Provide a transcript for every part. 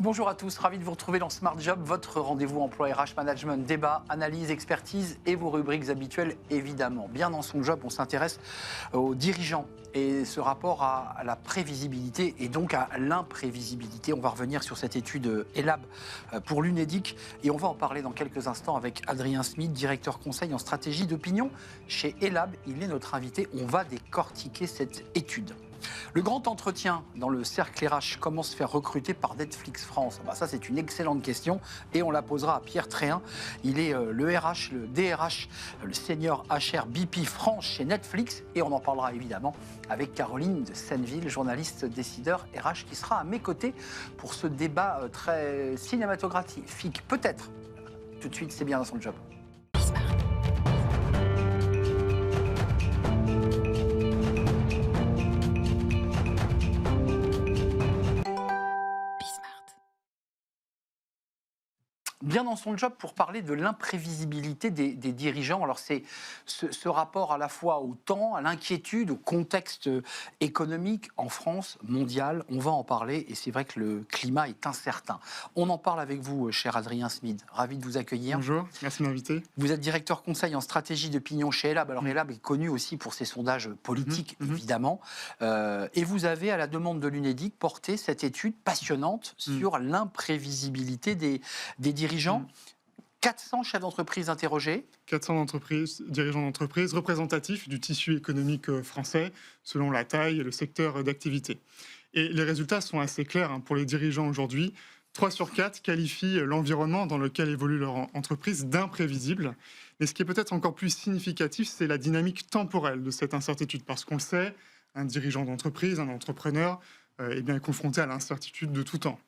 Bonjour à tous, ravi de vous retrouver dans Smart Job, votre rendez-vous emploi RH management, débat, analyse, expertise et vos rubriques habituelles évidemment. Bien dans son job, on s'intéresse aux dirigeants et ce rapport à la prévisibilité et donc à l'imprévisibilité. On va revenir sur cette étude ELAB pour l'UNEDIC et on va en parler dans quelques instants avec Adrien Smith, directeur conseil en stratégie d'opinion chez ELAB. Il est notre invité, on va décortiquer cette étude. Le grand entretien dans le cercle RH, comment se faire recruter par Netflix France? Ça, c'est une excellente question et on la posera à Pierre Tréhin. Il est le RH, le DRH, le senior HR BP France chez Netflix et on en parlera évidemment avec Caroline de Senneville, journaliste décideur RH, qui sera à mes côtés pour ce débat très cinématographique. Peut-être. Tout de suite, c'est bien dans son job. Bien dans son job pour parler de l'imprévisibilité des dirigeants. Alors c'est ce rapport à la fois au temps, à l'inquiétude, au contexte économique en France, mondial. On va en parler et c'est vrai que le climat est incertain. On en parle avec vous, cher Adrien Smith. Ravi de vous accueillir. Bonjour, merci de m'inviter. Vous êtes directeur conseil en stratégie d'opinion chez ELAB. Alors ELAB est connu aussi pour ses sondages politiques, évidemment. Et vous avez, à la demande de l'UNEDIC, porté cette étude passionnante sur l'imprévisibilité des dirigeants. 400 chefs d'entreprise interrogés. 400 dirigeants d'entreprise représentatifs du tissu économique français, selon la taille et le secteur d'activité. Et les résultats sont assez clairs pour les dirigeants aujourd'hui. 3 sur 4 qualifient l'environnement dans lequel évolue leur entreprise d'imprévisible. Mais ce qui est peut-être encore plus significatif, c'est la dynamique temporelle de cette incertitude. Parce qu'on le sait, un dirigeant d'entreprise, un entrepreneur, est confronté à l'incertitude de tout temps.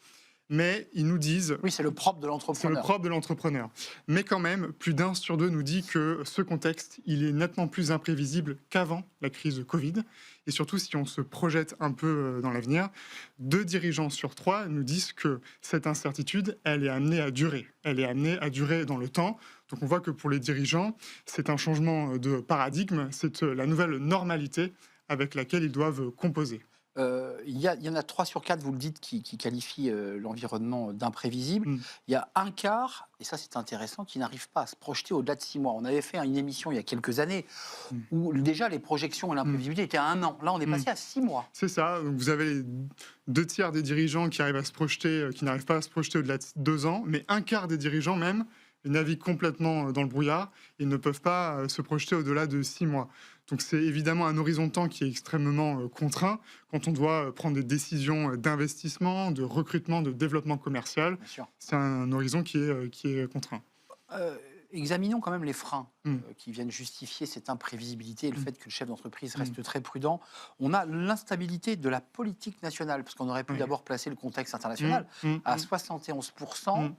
Mais ils nous disent... Oui, c'est le propre de l'entrepreneur. C'est le propre de l'entrepreneur. Mais quand même, plus d'1 sur 2 nous dit que ce contexte, il est nettement plus imprévisible qu'avant la crise de Covid. Et surtout, si on se projette un peu dans l'avenir, 2 dirigeants sur 3 nous disent que cette incertitude, elle est amenée à durer. Elle est amenée à durer dans le temps. Donc on voit que pour les dirigeants, c'est un changement de paradigme, c'est la nouvelle normalité avec laquelle ils doivent composer. Il y en a 3 sur 4, vous le dites, qui qualifient l'environnement d'imprévisible. Il y a un quart, et ça c'est intéressant, qui n'arrive pas à se projeter au-delà de 6 mois. On avait fait une émission il y a quelques années où déjà les projections et l'imprévisibilité étaient à 1 an. Là, on est passé à 6 mois. C'est ça. Donc, vous avez 2 tiers des dirigeants qui arrivent à se projeter, qui n'arrivent pas à se projeter au-delà de 2 ans, mais un quart des dirigeants même naviguent complètement dans le brouillard et ne peuvent pas se projeter au-delà de 6 mois. Donc c'est évidemment un horizon de temps qui est extrêmement contraint quand on doit prendre des décisions d'investissement, de recrutement, de développement commercial. C'est un horizon qui est contraint. Examinons quand même les freins qui viennent justifier cette imprévisibilité et le fait que le chef d'entreprise reste très prudent. On a l'instabilité de la politique nationale, parce qu'on aurait pu d'abord placer le contexte international à 71%.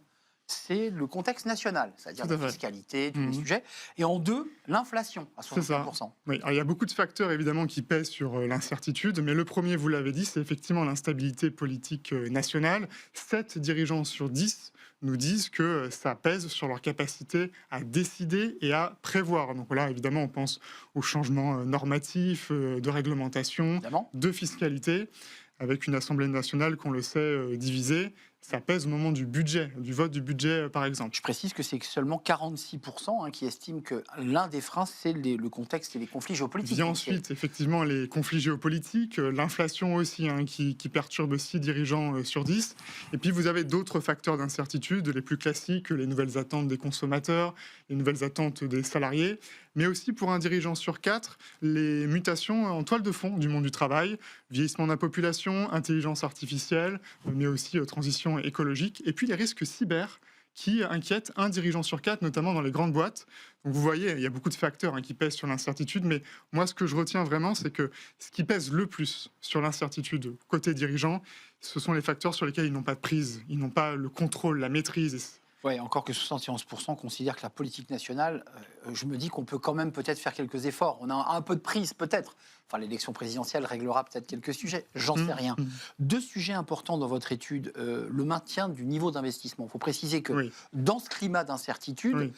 C'est le contexte national, c'est-à-dire la fiscalité, tous les sujets. Et en 2, l'inflation, à 60%. Oui. Alors, il y a beaucoup de facteurs, évidemment, qui pèsent sur l'incertitude. Mais le premier, vous l'avez dit, c'est effectivement l'instabilité politique nationale. 7 dirigeants sur 10 nous disent que ça pèse sur leur capacité à décider et à prévoir. Donc là, évidemment, on pense aux changements normatifs, de réglementation, de fiscalité, avec une Assemblée nationale, qu'on le sait, divisée. Ça pèse au moment du budget, du vote du budget, par exemple. Je précise que c'est seulement 46% qui estiment que l'un des freins, c'est le contexte et les conflits géopolitiques. Vient ensuite, effectivement, les conflits géopolitiques, l'inflation aussi, qui perturbe 6 dirigeants sur 10. Et puis, vous avez d'autres facteurs d'incertitude, les plus classiques, les nouvelles attentes des consommateurs, les nouvelles attentes des salariés, mais aussi, pour un dirigeant sur 4, les mutations en toile de fond du monde du travail, vieillissement de la population, intelligence artificielle, mais aussi transition écologique, et puis les risques cyber qui inquiètent un dirigeant sur 4, notamment dans les grandes boîtes. Donc vous voyez, il y a beaucoup de facteurs qui pèsent sur l'incertitude, mais moi ce que je retiens vraiment, c'est que ce qui pèse le plus sur l'incertitude côté dirigeant, ce sont les facteurs sur lesquels ils n'ont pas de prise, ils n'ont pas le contrôle, la maîtrise. Oui, encore que 71% considèrent que la politique nationale, je me dis qu'on peut quand même peut-être faire quelques efforts. On a un peu de prise, peut-être. Enfin, l'élection présidentielle réglera peut-être quelques sujets. J'en sais rien. 2 sujets importants dans votre étude. Le maintien du niveau d'investissement. Il faut préciser que dans ce climat d'incertitude,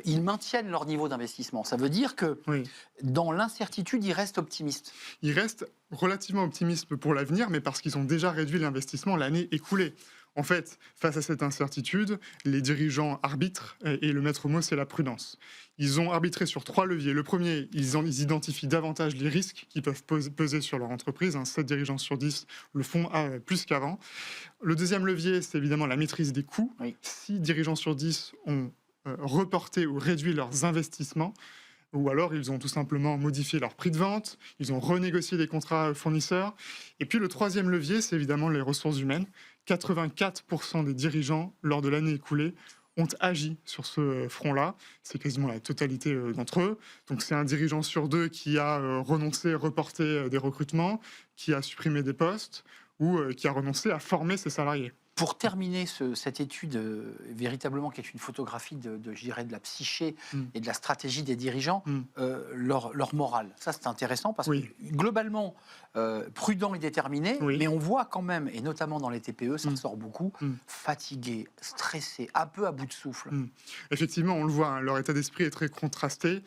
ils maintiennent leur niveau d'investissement. Ça veut dire que dans l'incertitude, ils restent optimistes. Ils restent relativement optimistes pour l'avenir, mais parce qu'ils ont déjà réduit l'investissement l'année écoulée. En fait, face à cette incertitude, les dirigeants arbitrent et le maître mot, c'est la prudence. Ils ont arbitré sur 3 leviers. Le premier, ils identifient davantage les risques qui peuvent peser sur leur entreprise. 7 dirigeants sur 10 le font plus qu'avant. Le deuxième levier, c'est évidemment la maîtrise des coûts. Oui. 6 dirigeants sur 10 ont reporté ou réduit leurs investissements, ou alors ils ont tout simplement modifié leur prix de vente, ils ont renégocié des contrats fournisseurs. Et puis le troisième levier, c'est évidemment les ressources humaines. 84% des dirigeants, lors de l'année écoulée, ont agi sur ce front-là. C'est quasiment la totalité d'entre eux. Donc c'est un dirigeant sur 2 qui a renoncé, reporté des recrutements, qui a supprimé des postes ou qui a renoncé à former ses salariés. Pour terminer cette étude, véritablement qui est une photographie je dirais, de la psyché et de la stratégie des dirigeants, leur morale. Ça, c'est intéressant parce que globalement, prudent et déterminé, mais on voit quand même, et notamment dans les TPE, ça ressort beaucoup, fatigués, stressés, un peu à bout de souffle. Effectivement, on le voit, leur état d'esprit est très contrasté.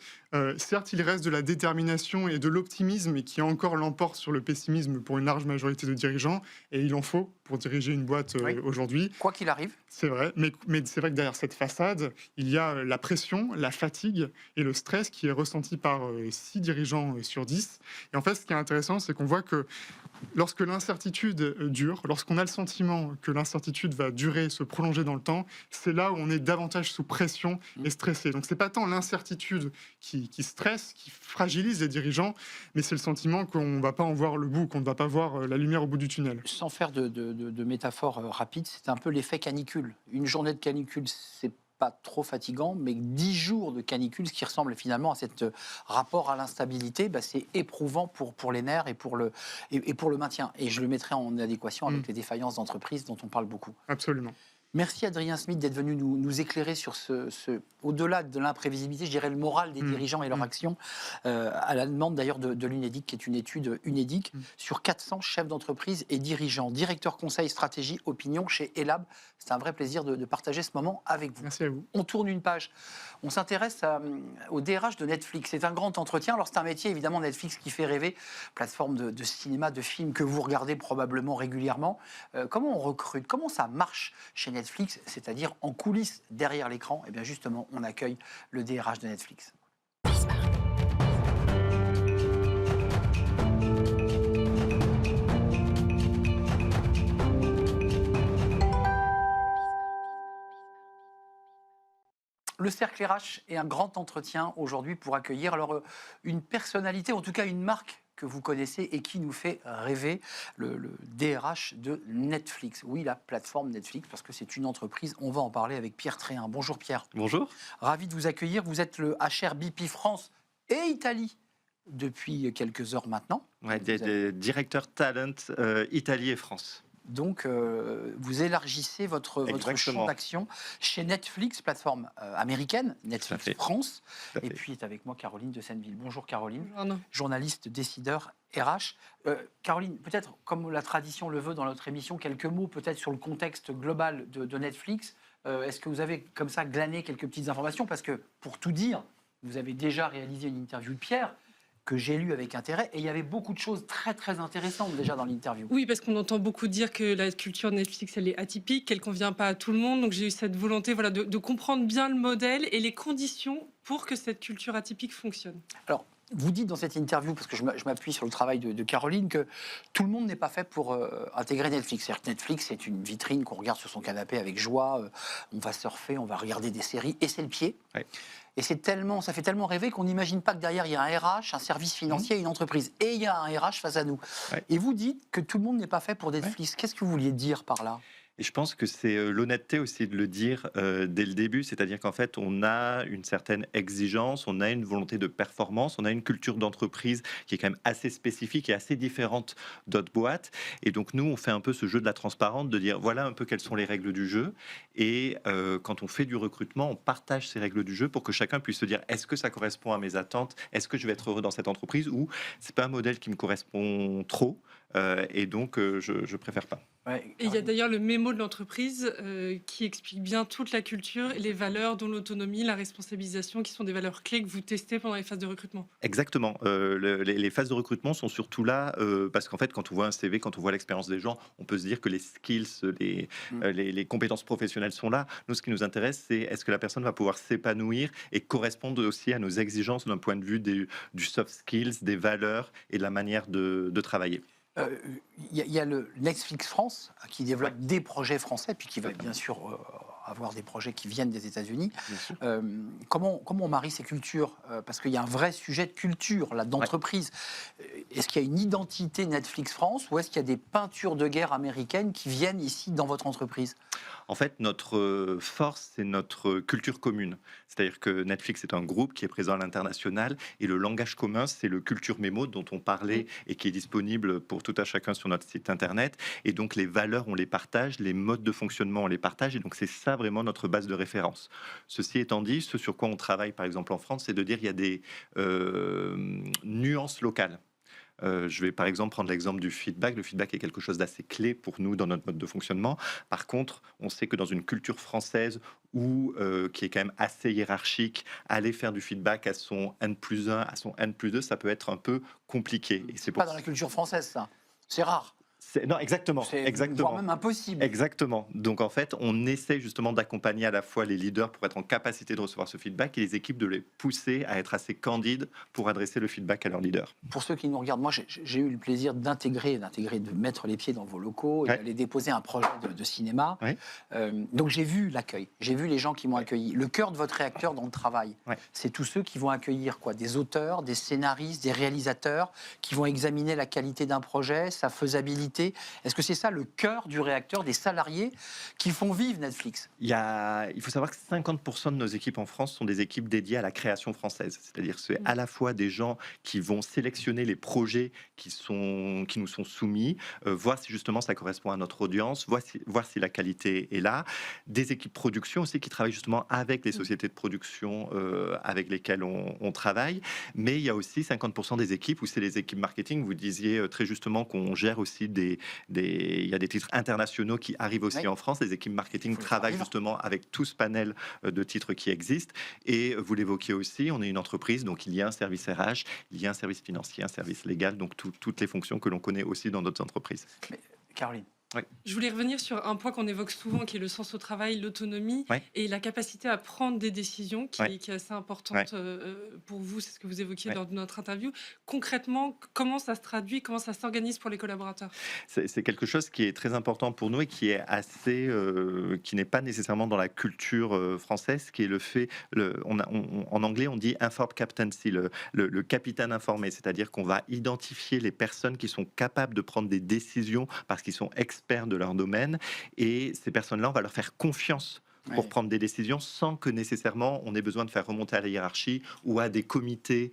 Certes, il reste de la détermination et de l'optimisme qui encore l'emporte sur le pessimisme pour une large majorité de dirigeants, et il en faut pour diriger une boîte aujourd'hui. Quoi qu'il arrive. C'est vrai, mais c'est vrai que derrière cette façade, il y a la pression, la fatigue et le stress qui est ressenti par 6 dirigeants sur 10. Et en fait, ce qui est intéressant, c'est qu'on voit que lorsque l'incertitude dure, lorsqu'on a le sentiment que l'incertitude va durer, se prolonger dans le temps, c'est là où on est davantage sous pression et stressé. Donc c'est pas tant l'incertitude qui stresse, qui fragilise les dirigeants, mais c'est le sentiment qu'on ne va pas en voir le bout, qu'on ne va pas voir la lumière au bout du tunnel. Sans faire de métaphore rapide, c'est un peu l'effet canicule. Une journée de canicule, c'est pas trop fatigant, mais 10 jours de canicule, ce qui ressemble finalement à ce rapport à l'instabilité, c'est éprouvant pour les nerfs et pour le maintien. Et je le mettrai en adéquation avec les défaillances d'entreprise dont on parle beaucoup. Absolument. Merci Adrien Smith d'être venu nous éclairer sur au-delà de l'imprévisibilité, je dirais le moral des dirigeants et leur action, à la demande d'ailleurs de l'UNEDIC, qui est une étude UNEDIC sur 400 chefs d'entreprise et dirigeants, directeur conseil stratégie opinion chez Elab. C'est un vrai plaisir de partager ce moment avec vous. Merci à vous. On tourne une page. On s'intéresse au DRH de Netflix. C'est un grand entretien. Alors c'est un métier évidemment Netflix qui fait rêver, plateforme de cinéma, de films que vous regardez probablement régulièrement. Comment on recrute? Comment ça marche chez Netflix, c'est-à-dire en coulisses derrière l'écran? Et bien justement, on accueille le DRH de Netflix. Le cercle RH est un grand entretien aujourd'hui pour accueillir une personnalité, en tout cas une marque que vous connaissez et qui nous fait rêver, le DRH de Netflix. Oui, la plateforme Netflix, parce que c'est une entreprise. On va en parler avec Pierre Tréhin. Bonjour Pierre. Bonjour. Ravi de vous accueillir. Vous êtes le HR BP France et Italie depuis quelques heures maintenant. Ouais, directeur talent Italie et France. Donc, vous élargissez votre champ d'action chez Netflix, plateforme américaine, Netflix France. Et puis est avec moi Caroline de Senneville. Bonjour Caroline, journaliste, décideur RH. Caroline, peut-être comme la tradition le veut dans notre émission, quelques mots peut-être sur le contexte global de Netflix. Est-ce que vous avez comme ça glané quelques petites informations? Parce que pour tout dire, vous avez déjà réalisé une interview de Pierre que j'ai lu avec intérêt, et il y avait beaucoup de choses très très intéressantes déjà dans l'interview. Oui, parce qu'on entend beaucoup dire que la culture Netflix, elle est atypique, qu'elle ne convient pas à tout le monde, donc j'ai eu cette volonté de comprendre bien le modèle et les conditions pour que cette culture atypique fonctionne. Alors, vous dites dans cette interview, parce que je m'appuie sur le travail de Caroline, que tout le monde n'est pas fait pour intégrer Netflix. C'est-à-dire que Netflix, c'est une vitrine qu'on regarde sur son canapé avec joie, on va surfer, on va regarder des séries, et c'est le pied. Ouais. Et ça fait tellement rêver qu'on n'imagine pas que derrière, il y a un RH, un service financier, une entreprise. Et il y a un RH face à nous. Ouais. Et vous dites que tout le monde n'est pas fait pour Netflix. Ouais. Qu'est-ce que vous vouliez dire par là ? Et je pense que c'est l'honnêteté aussi de le dire dès le début, c'est-à-dire qu'en fait, on a une certaine exigence, on a une volonté de performance, on a une culture d'entreprise qui est quand même assez spécifique et assez différente d'autres boîtes. Et donc, nous, on fait un peu ce jeu de la transparence, de dire voilà un peu quelles sont les règles du jeu. Et quand on fait du recrutement, on partage ces règles du jeu pour que chacun puisse se dire est-ce que ça correspond à mes attentes ? Est-ce que je vais être heureux dans cette entreprise ? Ou c'est pas un modèle qui me correspond trop ? et donc je préfère pas. Ouais, Et il y a d'ailleurs le mémo de l'entreprise qui explique bien toute la culture et les valeurs, dont l'autonomie, la responsabilisation, qui sont des valeurs clés que vous testez pendant les phases de recrutement. Exactement. Les phases de recrutement sont surtout là parce qu'en fait, quand on voit un CV, quand on voit l'expérience des gens, on peut se dire que les skills, les compétences professionnelles sont là. Nous, ce qui nous intéresse, c'est est-ce que la personne va pouvoir s'épanouir et correspondre aussi à nos exigences d'un point de vue du soft skills, des valeurs et de la manière de travailler. Il y a le Netflix France qui développe Ouais. des projets français, puis qui va bien sûr avoir des projets qui viennent des États-Unis. Bien sûr. Comment on marie ces cultures Parce qu'il y a un vrai sujet de culture, là, d'entreprise. Est-ce qu'il y a une identité Netflix France ou est-ce qu'il y a des peintures de guerre américaines qui viennent ici dans votre entreprise? En fait, notre force, c'est notre culture commune. C'est-à-dire que Netflix est un groupe qui est présent à l'international et le langage commun, c'est le culture mémo dont on parlait et qui est disponible pour tout à chacun sur notre site internet. Et donc, les valeurs, on les partage, les modes de fonctionnement, on les partage. Et donc, c'est ça vraiment notre base de référence. Ceci étant dit, ce sur quoi on travaille, par exemple, en France, c'est de dire qu'il y a des nuances locales. Je vais par exemple prendre l'exemple du feedback. Le feedback est quelque chose d'assez clé pour nous dans notre mode de fonctionnement. Par contre, on sait que dans une culture française qui est quand même assez hiérarchique, aller faire du feedback à son N+1, à son N+2, ça peut être un peu compliqué. Et c'est Pas dans la culture française, ça. C'est rare. Non, exactement, C'est exactement. voire même impossible. Exactement. Donc en fait, on essaie justement d'accompagner à la fois les leaders pour être en capacité de recevoir ce feedback et les équipes de les pousser à être assez candides pour adresser le feedback à leurs leaders. Pour ceux qui nous regardent, moi j'ai eu le plaisir de mettre les pieds dans vos locaux et Ouais. d'aller déposer un projet de cinéma. Ouais. Donc j'ai vu l'accueil, j'ai vu les gens qui m'ont accueilli. Le cœur de votre réacteur dans le travail, Ouais. c'est tous ceux qui vont accueillir quoi, des auteurs, des scénaristes, des réalisateurs, qui vont examiner la qualité d'un projet, sa faisabilité. Est-ce que c'est ça le cœur du réacteur, des salariés qui font vivre Netflix? Il faut savoir que 50% de nos équipes en France sont des équipes dédiées à la création française. C'est-à-dire que c'est à la fois des gens qui vont sélectionner les projets qui nous sont soumis, voir si justement ça correspond à notre audience, voir si la qualité est là. Des équipes production aussi qui travaillent justement avec les sociétés de production avec lesquelles on travaille. Mais il y a aussi 50% des équipes où c'est les équipes marketing. Vous disiez très justement qu'on gère aussi il y a des titres internationaux qui arrivent aussi en France. Les équipes marketing travaillent justement avec tout ce panel de titres qui existent. Et vous l'évoquiez aussi, on est une entreprise, donc il y a un service RH, il y a un service financier, un service légal, donc toutes les fonctions que l'on connaît aussi dans d'autres entreprises. Mais, Caroline. Je voulais revenir sur un point qu'on évoque souvent, qui est le sens au travail, l'autonomie et la capacité à prendre des décisions, qui est assez importante pour vous. C'est ce que vous évoquiez dans notre interview. Concrètement, comment ça se traduit, comment ça s'organise pour les collaborateurs? C'est quelque chose qui est très important pour nous et qui est qui n'est pas nécessairement dans la culture française, qui est le fait, en anglais on dit informed captaincy, le capitaine informé, c'est-à-dire qu'on va identifier les personnes qui sont capables de prendre des décisions parce qu'ils sont experts de leur domaine, et ces personnes-là, on va leur faire confiance pour prendre des décisions sans que nécessairement on ait besoin de faire remonter à la hiérarchie ou à des comités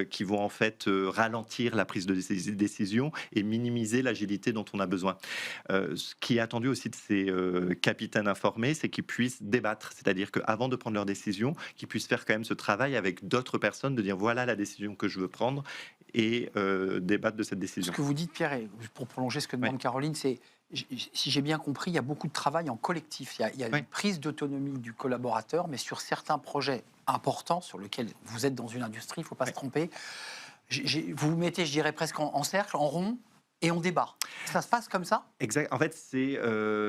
qui vont en fait ralentir la prise de décision et minimiser l'agilité dont on a besoin. Ce qui est attendu aussi de ces capitaines informés, c'est qu'ils puissent débattre, c'est-à-dire qu'avant de prendre leur décision, qu'ils puissent faire quand même ce travail avec d'autres personnes, de dire voilà la décision que je veux prendre et débattre de cette décision. Ce que vous dites, Pierre, et pour prolonger ce que demande Caroline, c'est, si j'ai bien compris, il y a beaucoup de travail en collectif. Il y a une prise d'autonomie du collaborateur, mais sur certains projets importants sur lesquels vous êtes dans une industrie, il ne faut pas se tromper. Vous vous mettez, je dirais, presque en cercle, en rond, et on débat. Ça se passe comme ça? Exact. En fait, c'est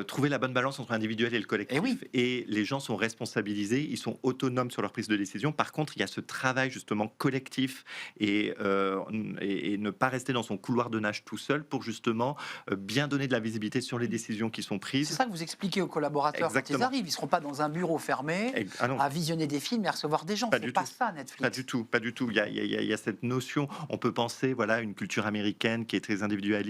trouver la bonne balance entre l'individuel et le collectif. Et les gens sont responsabilisés, ils sont autonomes sur leur prise de décision. Par contre, il y a ce travail justement collectif et ne pas rester dans son couloir de nage tout seul pour justement bien donner de la visibilité sur les décisions qui sont prises. C'est ça que vous expliquez aux collaborateurs quand ils arrivent. Ils ne seront pas dans un bureau fermé à visionner des films et à recevoir des gens. C'est pas ça, Netflix. Pas du tout, pas du tout. Il y a cette notion, on peut penser, voilà, une culture américaine qui est très individualiste.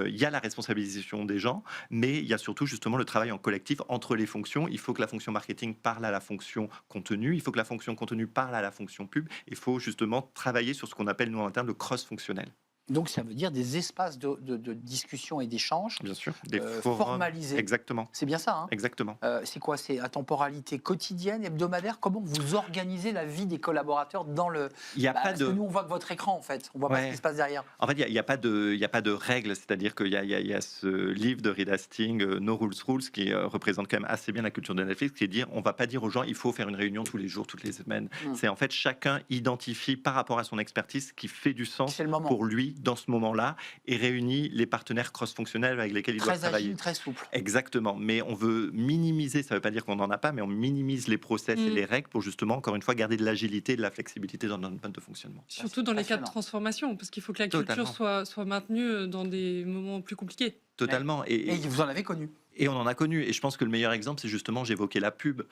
Il y a la responsabilisation des gens, mais il y a surtout justement le travail en collectif entre les fonctions. Il faut que la fonction marketing parle à la fonction contenu, il faut que la fonction contenu parle à la fonction pub. Il faut justement travailler sur ce qu'on appelle nous en interne le cross-fonctionnel. Donc ça veut dire des espaces de discussion et d'échange Bien sûr, des forums formalisés. Exactement. C'est bien ça, hein? Exactement. C'est quoi? C'est à temporalité quotidienne, hebdomadaire? Comment vous organisez la vie des collaborateurs dans le... Il n'y a pas Parce de... que nous, on voit que votre écran, en fait. On voit pas ce qui se passe derrière. En fait, il n'y a pas de règles, c'est-à-dire qu'il y a ce livre de Reed Hastings, No Rules Rules, qui représente quand même assez bien la culture de Netflix, qui est de dire, on ne va pas dire aux gens, il faut faire une réunion tous les jours, toutes les semaines. C'est en fait, chacun identifie par rapport à son expertise ce qui fait du sens pour lui dans ce moment-là, et réunit les partenaires cross-fonctionnels avec lesquels il doit travailler. Très agile, très souple. Exactement, mais on veut minimiser, ça ne veut pas dire qu'on n'en a pas, mais on minimise les process et les règles pour justement, encore une fois, garder de l'agilité et de la flexibilité dans notre mode de fonctionnement. Surtout dans les cas de transformation, parce qu'il faut que la culture soit maintenue dans des moments plus compliqués. Totalement. Et vous en avez connu. Et on en a connu. Et je pense que le meilleur exemple, c'est justement, j'évoquais la pub,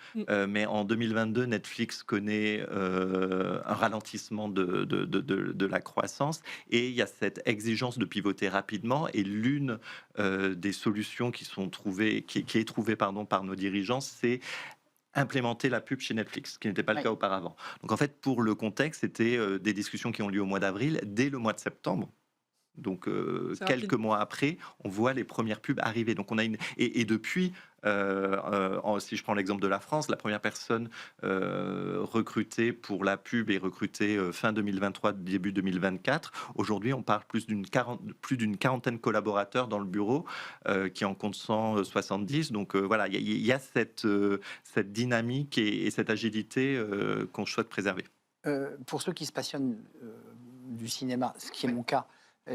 mais en 2022, Netflix connaît un ralentissement de la croissance. Et il y a cette exigence de pivoter rapidement. Et l'une des solutions qui est trouvée par nos dirigeants, c'est implémenter la pub chez Netflix, ce qui n'était pas le cas auparavant. Donc en fait, pour le contexte, c'était des discussions qui ont lieu au mois d'avril. Dès le mois de septembre, donc quelques mois après, on voit les premières pubs arriver. Donc on a et depuis, si je prends l'exemple de la France, la première personne recrutée pour la pub est recrutée fin 2023, début 2024. Aujourd'hui, on parle plus d'une quarantaine de collaborateurs dans le bureau qui en comptent 170. Donc voilà, il y a cette dynamique et cette agilité qu'on souhaite préserver. Pour ceux qui se passionnent du cinéma, ce qui est mon cas,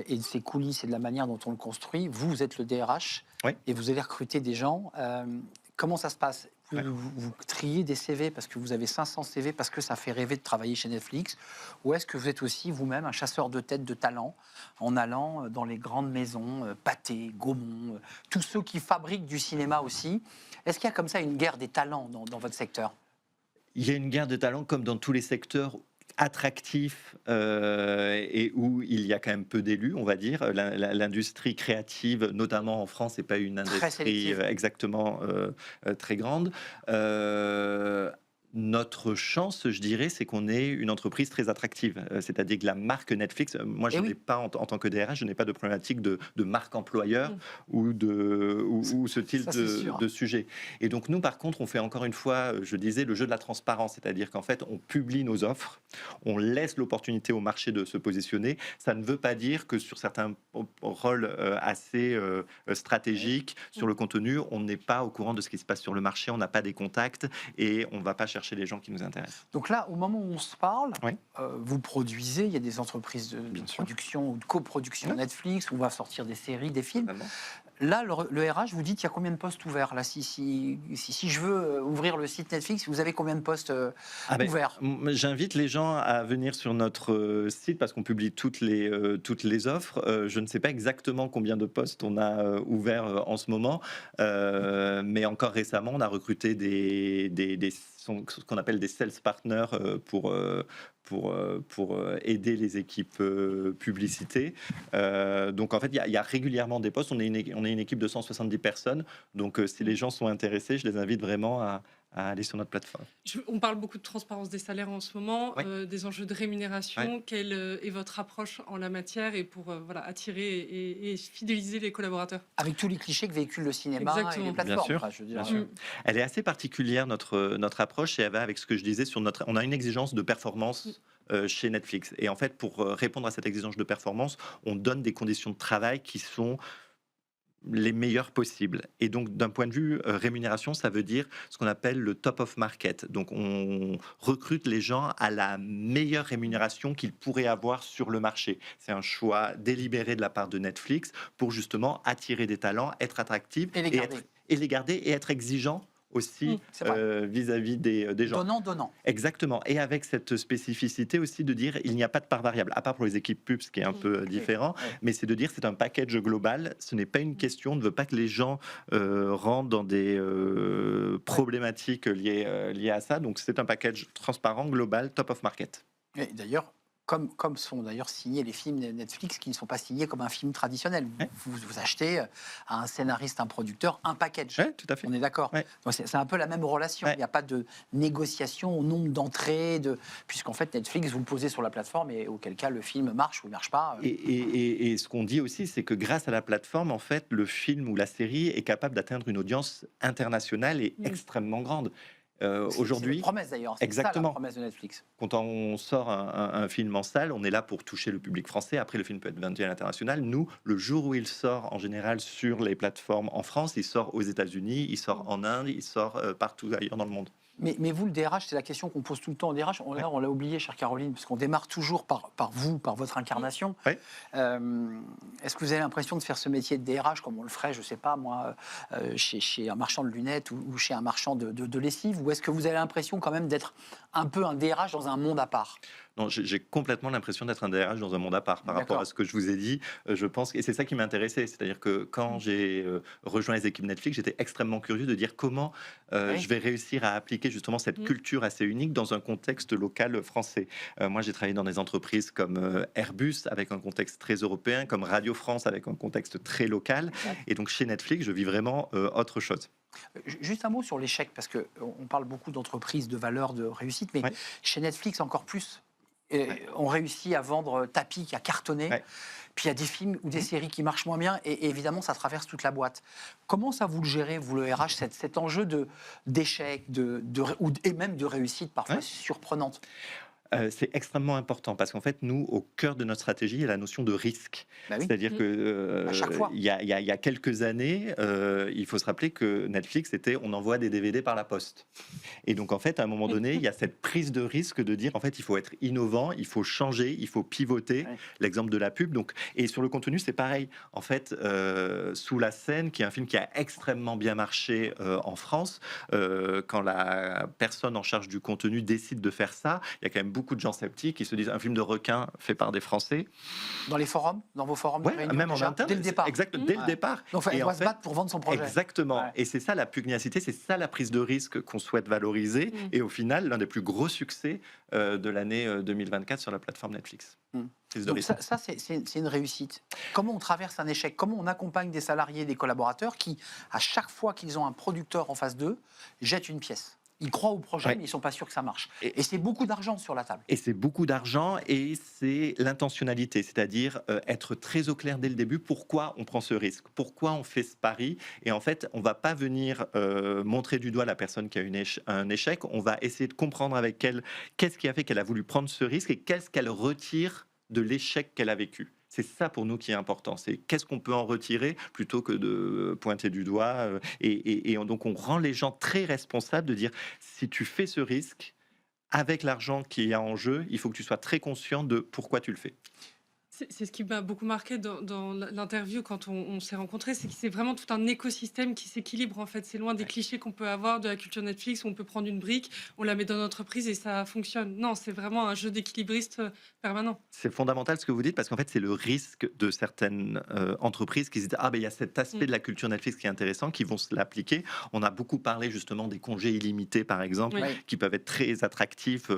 et de ses coulisses et de la manière dont on le construit, vous êtes le DRH et vous allez recruter des gens. Comment ça se passe? Vous triez des CV parce que vous avez 500 CV parce que ça fait rêver de travailler chez Netflix, ou est-ce que vous êtes aussi vous-même un chasseur de tête de talent en allant dans les grandes maisons, Pathé, Gaumont, tous ceux qui fabriquent du cinéma aussi? Est-ce qu'il y a comme ça une guerre des talents dans votre secteur? Il y a une guerre de talents comme dans tous les secteurs attractif et où il y a quand même peu d'élus, on va dire. L'industrie créative, notamment en France, n'est pas une industrie exactement très grande. Notre chance, je dirais, c'est qu'on est une entreprise très attractive. C'est-à-dire que la marque Netflix, moi, je n'ai pas, en tant que DRH, je n'ai pas de problématique de marque employeur ou ce type de sujet. Et donc, nous, par contre, on fait encore une fois, je disais, le jeu de la transparence. C'est-à-dire qu'en fait, on publie nos offres, on laisse l'opportunité au marché de se positionner. Ça ne veut pas dire que sur certains rôles assez stratégiques, sur le contenu, on n'est pas au courant de ce qui se passe sur le marché, on n'a pas des contacts et on ne va pas chercher les gens qui nous intéressent. Donc là, au moment où on se parle, vous produisez, il y a des entreprises de production ou de coproduction Netflix, où on va sortir des séries, des films. Là, le RH vous dit qu'il y a combien de postes ouverts? Là, si je veux ouvrir le site Netflix, vous avez combien de postes ouverts? J'invite les gens à venir sur notre site parce qu'on publie toutes les offres. Je ne sais pas exactement combien de postes on a ouverts en ce moment, mais encore récemment, on a recruté ce qu'on appelle des sales partners pour aider les équipes publicité. Donc en fait, il y a régulièrement des postes. On est une équipe de 170 personnes. Donc si les gens sont intéressés, je les invite vraiment à aller sur notre plateforme. On parle beaucoup de transparence des salaires en ce moment, des enjeux de rémunération. Quelle est votre approche en la matière et pour attirer et fidéliser les collaborateurs? Avec tous les clichés que véhicule le cinéma et les plateformes. Bien sûr. Elle est assez particulière, notre approche, et elle va avec ce que je disais sur on a une exigence de performance chez Netflix. Et en fait, pour répondre à cette exigence de performance, on donne des conditions de travail qui sont les meilleurs possibles. Et donc, d'un point de vue rémunération, ça veut dire ce qu'on appelle le top of market. Donc, on recrute les gens à la meilleure rémunération qu'ils pourraient avoir sur le marché. C'est un choix délibéré de la part de Netflix pour justement attirer des talents, être attractifs et les garder et être exigeants aussi vis-à-vis des gens. Donnant. Exactement. Et avec cette spécificité aussi de dire il n'y a pas de part variable, à part pour les équipes pubs, ce qui est un peu différent, mais c'est de dire c'est un package global, ce n'est pas une question, on ne veut pas que les gens rentrent dans des problématiques liées à ça, donc c'est un package transparent, global, top of market. Et d'ailleurs, comme sont d'ailleurs signés les films Netflix qui ne sont pas signés comme un film traditionnel. Vous achetez à un scénariste, un producteur, un package. Oui, tout à fait. On est d'accord. Ouais. Donc c'est un peu la même relation. Il n'y a pas de négociation au nombre d'entrées, puisqu'en fait Netflix, vous le posez sur la plateforme et auquel cas le film marche ou ne marche pas. Et ce qu'on dit aussi, c'est que grâce à la plateforme, en fait, le film ou la série est capable d'atteindre une audience internationale et extrêmement grande. Aujourd'hui, c'est la promesse d'ailleurs. C'est ça la promesse de Netflix. Quand on sort un film en salle, on est là pour toucher le public français. Après, le film peut être vendu à l'international. Nous, le jour où il sort, en général, sur les plateformes en France, il sort aux États-Unis, il sort en Inde, il sort partout ailleurs dans le monde. Mais vous, le DRH, c'est la question qu'on pose tout le temps au DRH. On l'a oublié, chère Caroline, parce qu'on démarre toujours par vous, par votre incarnation. Est-ce que vous avez l'impression de faire ce métier de DRH comme on le ferait, je ne sais pas moi, chez un marchand de lunettes ou chez un marchand de lessive? Ou est-ce que vous avez l'impression quand même d'être un peu un DRH dans un monde à part? Non, j'ai complètement l'impression d'être un DRH dans un monde à part par rapport à ce que je vous ai dit. Je pense, et c'est ça qui m'intéressait, c'est-à-dire que quand j'ai rejoint les équipes Netflix, j'étais extrêmement curieux de dire comment je vais réussir à appliquer justement cette culture assez unique dans un contexte local français. Moi, j'ai travaillé dans des entreprises comme Airbus avec un contexte très européen, comme Radio France avec un contexte très local, et donc chez Netflix, je vis vraiment autre chose. Juste un mot sur l'échec, parce qu'on parle beaucoup d'entreprises, de valeurs, de réussite, mais chez Netflix encore plus. On réussit à vendre Tapis qui a cartonné. Puis il y a des films ou des séries qui marchent moins bien et évidemment ça traverse toute la boîte. Comment ça vous le gérez, vous le RH, cet enjeu d'échec et même de réussite parfois surprenante? C'est extrêmement important parce qu'en fait, nous, au cœur de notre stratégie, il y a la notion de risque. C'est-à-dire que il y a quelques années, il faut se rappeler que Netflix, on envoie des DVD par la poste. Et donc, en fait, à un moment donné, il y a cette prise de risque de dire, en fait, il faut être innovant, il faut changer, il faut pivoter. L'exemple de la pub. Donc, et sur le contenu, c'est pareil. En fait, Sous la scène, qui est un film qui a extrêmement bien marché en France, quand la personne en charge du contenu décide de faire ça, il y a quand même beaucoup de gens sceptiques qui se disent un film de requin fait par des Français. Dans les forums, dans vos forums de réunion, même en interne, dès le départ. Dès le départ. Donc il doit se battre pour vendre son projet. Exactement. Et c'est ça la pugnacité, c'est ça la prise de risque qu'on souhaite valoriser. Et au final, l'un des plus gros succès de l'année 2024 sur la plateforme Netflix. Donc ça c'est une réussite. Comment on traverse un échec? Comment on accompagne des salariés, des collaborateurs qui, à chaque fois qu'ils ont un producteur en face d'eux, jettent une pièce? Ils croient au projet, mais ils ne sont pas sûrs que ça marche. Et c'est beaucoup d'argent sur la table. Et c'est beaucoup d'argent et c'est l'intentionnalité, c'est-à-dire être très au clair dès le début pourquoi on prend ce risque, pourquoi on fait ce pari. Et en fait, on ne va pas venir montrer du doigt la personne qui a un échec, on va essayer de comprendre avec elle qu'est-ce qui a fait qu'elle a voulu prendre ce risque et qu'est-ce qu'elle retire de l'échec qu'elle a vécu. C'est ça pour nous qui est important. C'est qu'est-ce qu'on peut en retirer plutôt que de pointer du doigt. Et donc on rend les gens très responsables de dire si tu fais ce risque avec l'argent qui est en jeu, il faut que tu sois très conscient de pourquoi tu le fais. C'est ce qui m'a beaucoup marqué dans l'interview quand on s'est rencontrés, c'est que c'est vraiment tout un écosystème qui s'équilibre en fait. C'est loin des clichés qu'on peut avoir de la culture Netflix où on peut prendre une brique, on la met dans notre entreprise et ça fonctionne. Non, c'est vraiment un jeu d'équilibriste permanent. C'est fondamental ce que vous dites parce qu'en fait c'est le risque de certaines entreprises qui se disent il y a cet aspect de la culture Netflix qui est intéressant, qui vont se l'appliquer. On a beaucoup parlé justement des congés illimités par exemple, qui peuvent être très attractifs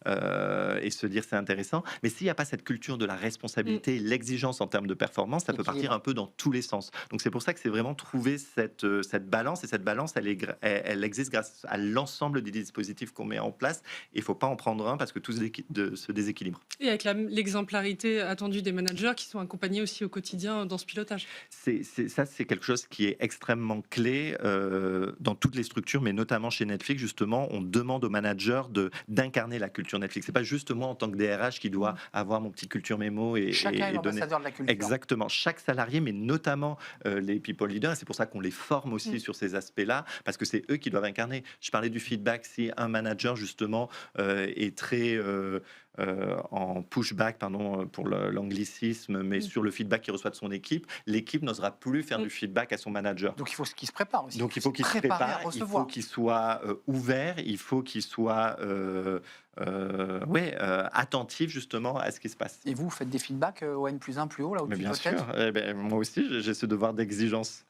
et se dire c'est intéressant. Mais s'il n'y a pas cette culture de la responsabilité, l'exigence en termes de performance, ça peut partir un peu dans tous les sens. Donc c'est pour ça que c'est vraiment trouver cette balance, et cette balance, elle existe grâce à l'ensemble des dispositifs qu'on met en place. Il ne faut pas en prendre un parce que tout se déséquilibre. Et avec l'exemplarité attendue des managers qui sont accompagnés aussi au quotidien dans ce pilotage. C'est quelque chose qui est extrêmement clé dans toutes les structures, mais notamment chez Netflix, justement, on demande aux managers d'incarner la culture Netflix. C'est pas juste moi en tant que DRH qui dois avoir mon petit culture mémo et chacun est l'ambassadeur de la culture. Exactement, chaque salarié, mais notamment les people leaders. C'est pour ça qu'on les forme aussi sur ces aspects-là, parce que c'est eux qui doivent incarner. Je parlais du feedback. Si un manager justement est très en pushback, pardon pour l'anglicisme, mais sur le feedback qu'il reçoit de son équipe, l'équipe n'osera plus faire du feedback à son manager. Donc il faut qu'il se prépare aussi. Donc il faut qu'il se prépare, il faut qu'il soit ouvert, il faut qu'il soit attentif justement à ce qui se passe. Et vous faites des feedbacks au N+1 plus haut, là, au-dessus de bien votre tête? sûr. Moi aussi, j'ai ce devoir d'exigence.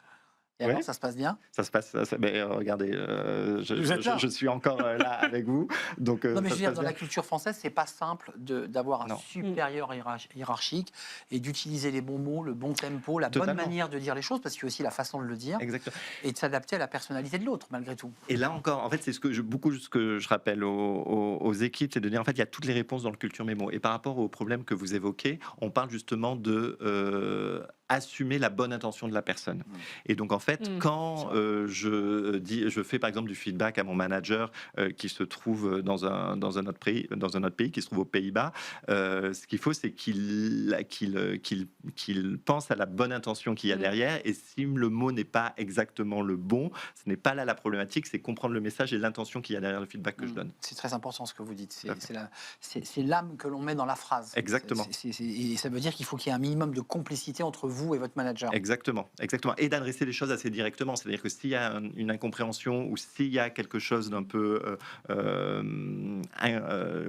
Et alors, ça se passe bien? Ça se passe, mais regardez, Vous êtes là. je suis encore là avec vous. Donc, Non, mais ça je se veux dire, passe dans bien. la culture française, c'est pas simple d'avoir un Non. supérieur hiérarchique et d'utiliser les bons mots, le bon tempo, la bonne Totalement. manière de dire les choses, parce qu'il y a aussi la façon de le dire, Exactement. et de s'adapter à la personnalité de l'autre, malgré tout. Et là encore, en fait, c'est beaucoup ce que je rappelle aux équipes, c'est de dire en fait, il y a toutes les réponses dans le culture mémo. Et par rapport au problème que vous évoquez, on parle justement de assumer la bonne intention de la personne. Et donc en fait, quand je fais par exemple du feedback à mon manager qui se trouve dans un autre pays, qui se trouve aux Pays-Bas, ce qu'il faut, c'est qu'il pense à la bonne intention qu'il y a derrière. Et si le mot n'est pas exactement le bon, ce n'est pas là la problématique, c'est comprendre le message et l'intention qu'il y a derrière le feedback que je donne. C'est très important ce que vous dites. C'est l'âme que l'on met dans la phrase. Exactement. Et ça veut dire qu'il faut qu'il y ait un minimum de complicité entre vous et votre manager. Exactement. Et d'adresser les choses assez directement. C'est-à-dire que s'il y a une incompréhension ou s'il y a quelque chose d'un peu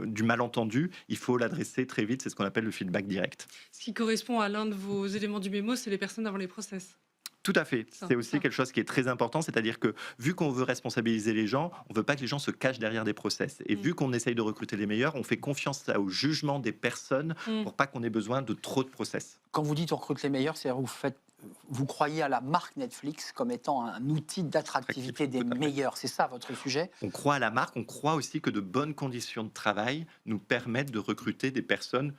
du malentendu, il faut l'adresser très vite. C'est ce qu'on appelle le feedback direct. Ce qui correspond à l'un de vos éléments du mémo, c'est les personnes avant les process. Tout à fait. C'est aussi quelque chose qui est très important, c'est-à-dire que vu qu'on veut responsabiliser les gens, on veut pas que les gens se cachent derrière des process. Et vu qu'on essaye de recruter les meilleurs, on fait confiance au jugement des personnes pour pas qu'on ait besoin de trop de process. Quand vous dites on recrute les meilleurs, c'est-à-dire vous croyez à la marque Netflix comme étant un outil d'attractivité des meilleurs. C'est ça votre sujet? On croit à la marque, on croit aussi que de bonnes conditions de travail nous permettent de recruter des personnes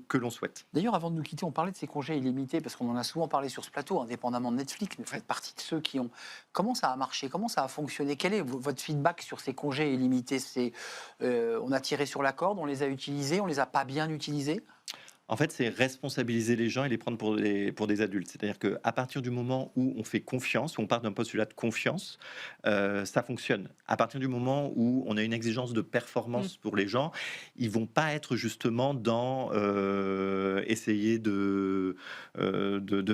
que l'on souhaite. D'ailleurs, avant de nous quitter, on parlait de ces congés illimités, parce qu'on en a souvent parlé sur ce plateau, indépendamment de Netflix, vous faites partie de ceux qui ont... Comment ça a marché? Comment ça a fonctionné? Quel est votre feedback sur ces congés illimités? On a tiré sur la corde, on les a utilisés, on les a pas bien utilisés? En fait, c'est responsabiliser les gens et les prendre pour des adultes. C'est-à-dire qu'à partir du moment où on fait confiance, où on part d'un postulat de confiance, ça fonctionne. À partir du moment où on a une exigence de performance pour les gens, ils vont pas être justement dans essayer de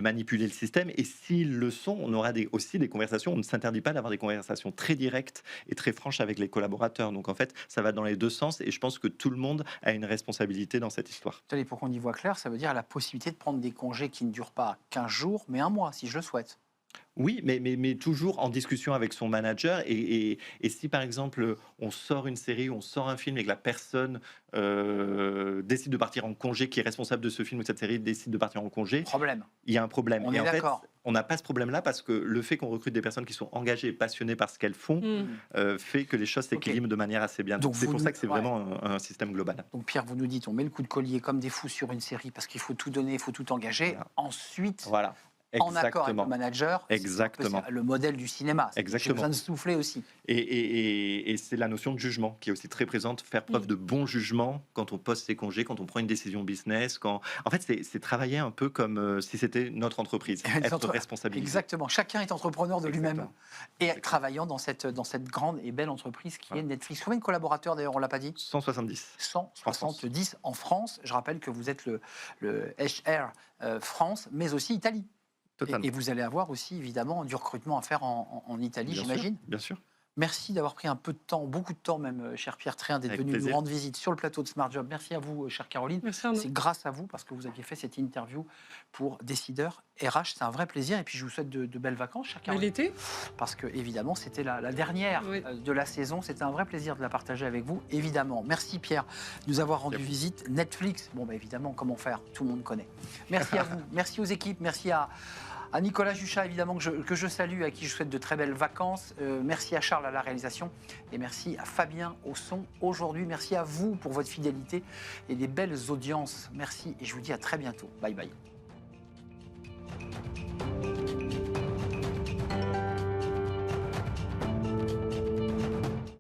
manipuler le système. Et s'ils le sont, on aura aussi des conversations. On ne s'interdit pas d'avoir des conversations très directes et très franches avec les collaborateurs. Donc en fait, ça va dans les deux sens. Et je pense que tout le monde a une responsabilité dans cette histoire. Attendez, pour qu'on y voit clair, ça veut dire la possibilité de prendre des congés qui ne durent pas 15 jours, mais un mois, si je le souhaite. Oui, mais toujours en discussion avec son manager. Et si, par exemple, on sort une série, on sort un film et que la personne décide de partir en congé, qui est responsable de ce film ou de cette série, décide de partir en congé, il y a un problème. On est d'accord. On n'a pas ce problème-là parce que le fait qu'on recrute des personnes qui sont engagées et passionnées par ce qu'elles font fait que les choses s'équilibrent de manière assez bien. Donc c'est pour ça que c'est vraiment un système global. Donc Pierre, vous nous dites, on met le coup de collier comme des fous sur une série parce qu'il faut tout donner, il faut tout engager. Voilà. Ensuite... Voilà. En accord avec le manager, Exactement. c'est le modèle du cinéma. J'ai besoin de souffler aussi. Et c'est la notion de jugement qui est aussi très présente, faire preuve de bon jugement quand on poste ses congés, quand on prend une décision business. En fait, c'est travailler un peu comme si c'était notre entreprise, être responsabilisé. Exactement, chacun est entrepreneur de lui-même et travaillant dans cette grande et belle entreprise qui est Netflix. Combien de collaborateurs d'ailleurs, on ne l'a pas dit? 170. 170 en France. Je rappelle que vous êtes le HR France, mais aussi Italie. Et vous allez avoir aussi, évidemment, du recrutement à faire en Italie, j'imagine. Bien sûr. Merci d'avoir pris un peu de temps, beaucoup de temps même, cher Pierre Tréhin, d'être venu nous rendre visite sur le plateau de Smart Job. Merci à vous, chère Caroline. C'est grâce à vous, parce que vous aviez fait cette interview pour Décideurs RH. C'est un vrai plaisir. Et puis, je vous souhaite de belles vacances, chère Caroline. L'été ? Parce que, évidemment, c'était la dernière de la saison. C'était un vrai plaisir de la partager avec vous, évidemment. Merci, Pierre, de nous avoir rendu visite. Netflix, bon, évidemment, comment faire? Tout le monde connaît. Merci à vous. Merci aux équipes. Merci à Nicolas Juchat, évidemment, que je salue, à qui je souhaite de très belles vacances. Merci à Charles à la réalisation. Et merci à Fabien au son aujourd'hui. Merci à vous pour votre fidélité et des belles audiences. Merci et je vous dis à très bientôt. Bye bye.